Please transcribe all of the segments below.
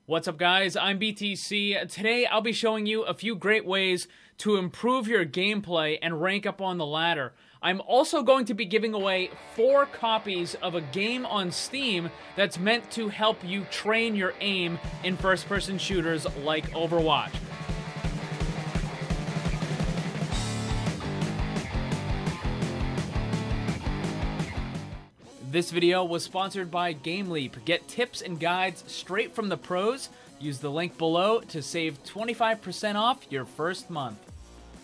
What's up, guys? I'm BTC. Today I'll be showing you a few great ways to improve your gameplay and rank up on the ladder. I'm also going to be giving away 4 copies of a game on Steam that's meant to help you train your aim in first-person shooters like Overwatch. This video was sponsored by GameLeap. Get tips and guides straight from the pros. Use the link below to save 25% off your first month.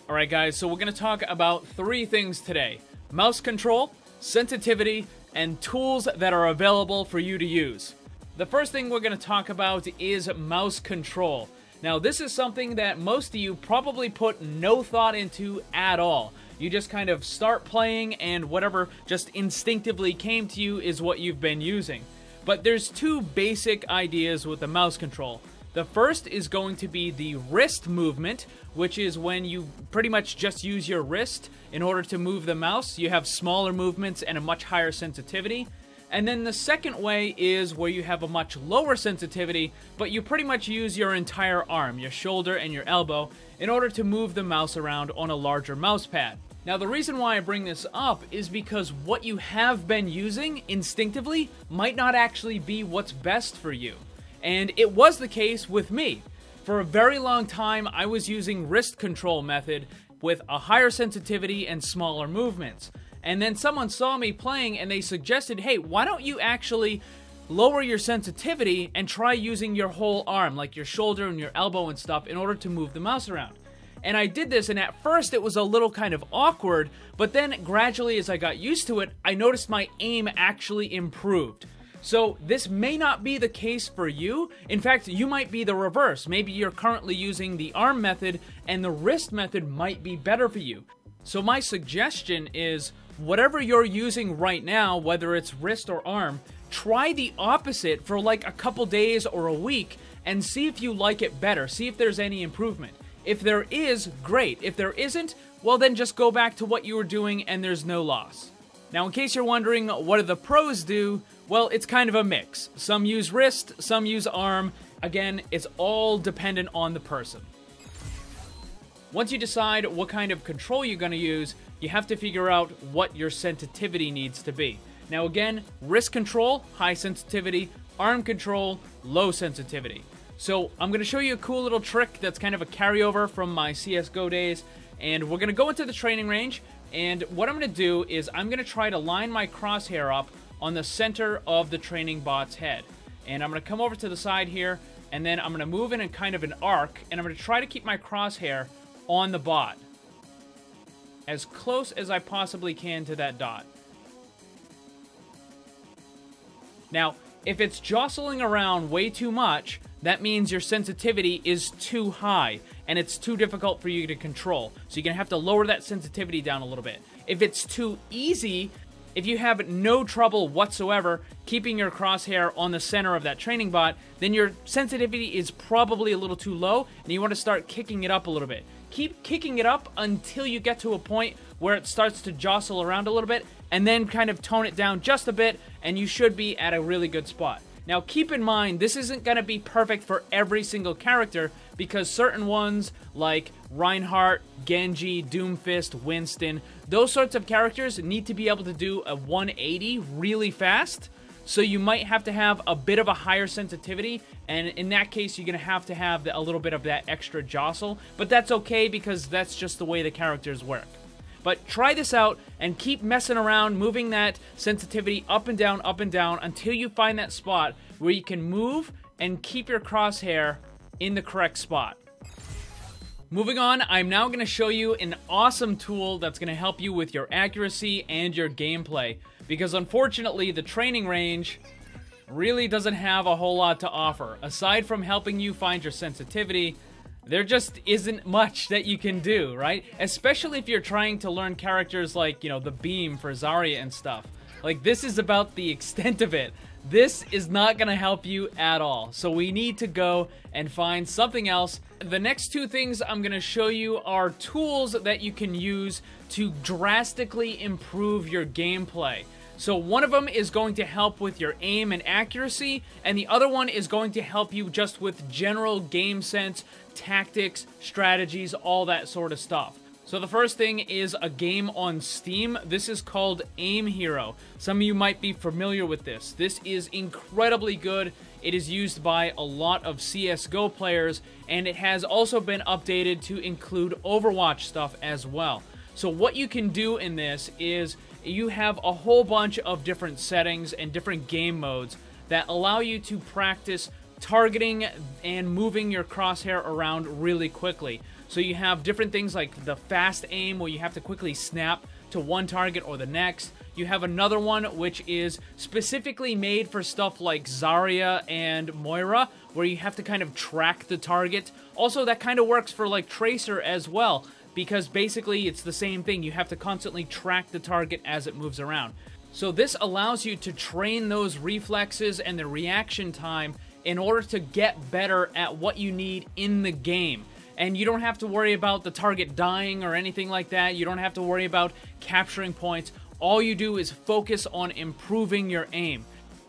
Alright guys, so we're going to talk about 3 things today. Mouse control, sensitivity, and tools that are available for you to use. The first thing we're going to talk about is mouse control. Now this is something that most of you probably put no thought into at all. You just kind of start playing and whatever just instinctively came to you is what you've been using. But there's 2 basic ideas with the mouse control. The first is going to be the wrist movement, which is when you pretty much just use your wrist in order to move the mouse. You have smaller movements and a much higher sensitivity. And then the second way is where you have a much lower sensitivity, but you pretty much use your entire arm, your shoulder and your elbow, in order to move the mouse around on a larger mouse pad. Now the reason why I bring this up is because what you have been using instinctively might not actually be what's best for you. And it was the case with me. For a very long time I was using wrist control method with a higher sensitivity and smaller movements. And then someone saw me playing and they suggested, hey, why don't you actually lower your sensitivity and try using your whole arm, like your shoulder and your elbow and stuff, in order to move the mouse around. And I did this, and at first it was a little kind of awkward, but then gradually as I got used to it, I noticed my aim actually improved. So this may not be the case for you. In fact, you might be the reverse. Maybe you're currently using the arm method, and the wrist method might be better for you. So my suggestion is, whatever you're using right now, whether it's wrist or arm, try the opposite for like a couple days or a week, and see if you like it better. See if there's any improvement. If there is, great. If there isn't, well then just go back to what you were doing and there's no loss. Now in case you're wondering what do the pros do, well it's kind of a mix. Some use wrist, some use arm. Again, it's all dependent on the person. Once you decide what kind of control you're going to use, you have to figure out what your sensitivity needs to be. Now again, wrist control, high sensitivity, arm control, low sensitivity. So I'm going to show you a cool little trick that's kind of a carryover from my CSGO days, and we're going to go into the training range, and what I'm going to do is I'm going to try to line my crosshair up on the center of the training bot's head. And I'm going to come over to the side here, and then I'm going to move in kind of an arc, and I'm going to try to keep my crosshair on the bot as close as I possibly can to that dot. Now, if it's jostling around way too much, that means your sensitivity is too high, and it's too difficult for you to control. So you're going to have to lower that sensitivity down a little bit. If it's too easy, if you have no trouble whatsoever keeping your crosshair on the center of that training bot, then your sensitivity is probably a little too low, and you want to start kicking it up a little bit. Keep kicking it up until you get to a point where it starts to jostle around a little bit, and then kind of tone it down just a bit, and you should be at a really good spot. Now keep in mind, this isn't going to be perfect for every single character, because certain ones like Reinhardt, Genji, Doomfist, Winston, those sorts of characters need to be able to do a 180 really fast, so you might have to have a bit of a higher sensitivity, and in that case you're going to have a little bit of that extra jostle, but that's okay because that's just the way the characters work. But try this out and keep messing around, moving that sensitivity up and down until you find that spot where you can move and keep your crosshair in the correct spot. Moving on, I'm now going to show you an awesome tool that's going to help you with your accuracy and your gameplay, because unfortunately the training range really doesn't have a whole lot to offer. Aside from helping you find your sensitivity, there just isn't much that you can do, right? Especially if you're trying to learn characters like, you know, the beam for Zarya and stuff. Like, this is about the extent of it. This is not going to help you at all. So we need to go and find something else. The next 2 things I'm going to show you are tools that you can use to drastically improve your gameplay. So one of them is going to help with your aim and accuracy, and the other one is going to help you just with general game sense, tactics, strategies, all that sort of stuff. So the first thing is a game on Steam. This is called Aim Hero. Some of you might be familiar with this. This is incredibly good. It is used by a lot of CSGO players, and it has also been updated to include Overwatch stuff as well. So what you can do in this is you have a whole bunch of different settings and different game modes that allow you to practice targeting and moving your crosshair around really quickly. So you have different things like the fast aim, where you have to quickly snap to one target or the next. You have another one which is specifically made for stuff like Zarya and Moira, where you have to kind of track the target. Also, that kind of works for like Tracer as well, because basically it's the same thing. You have to constantly track the target as it moves around. So this allows you to train those reflexes and the reaction time in order to get better at what you need in the game. And you don't have to worry about the target dying or anything like that. You don't have to worry about capturing points. All you do is focus on improving your aim.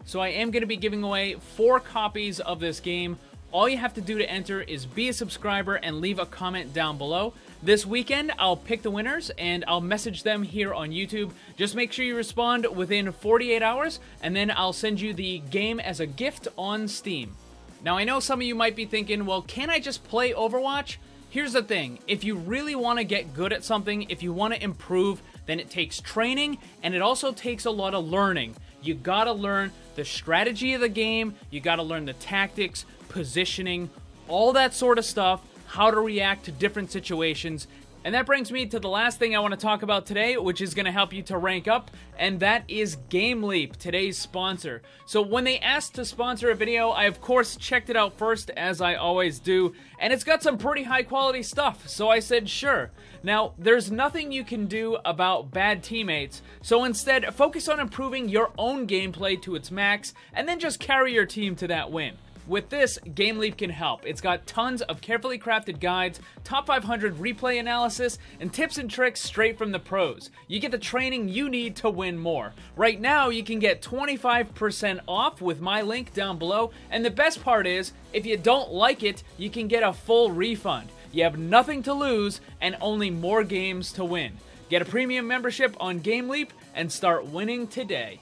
So I am going to be giving away 4 copies of this game. All you have to do to enter is be a subscriber and leave a comment down below. This weekend, I'll pick the winners and I'll message them here on YouTube. Just make sure you respond within 48 hours, and then I'll send you the game as a gift on Steam. Now, I know some of you might be thinking, well, can I just play Overwatch? Here's the thing. If you really want to get good at something, if you want to improve, then it takes training, and it also takes a lot of learning. You gotta learn the strategy of the game, you gotta learn the tactics, positioning, all that sort of stuff, how to react to different situations. And that brings me to the last thing I want to talk about today, which is going to help you to rank up, and that is GameLeap, today's sponsor. So when they asked to sponsor a video, I of course checked it out first, as I always do, and it's got some pretty high quality stuff, so I said sure. Now, there's nothing you can do about bad teammates, so instead focus on improving your own gameplay to its max, and then just carry your team to that win. With this, GameLeap can help. It's got tons of carefully crafted guides, top 500 replay analysis, and tips and tricks straight from the pros. You get the training you need to win more. Right now, you can get 25% off with my link down below, and the best part is, if you don't like it, you can get a full refund. You have nothing to lose, and only more games to win. Get a premium membership on GameLeap, and start winning today.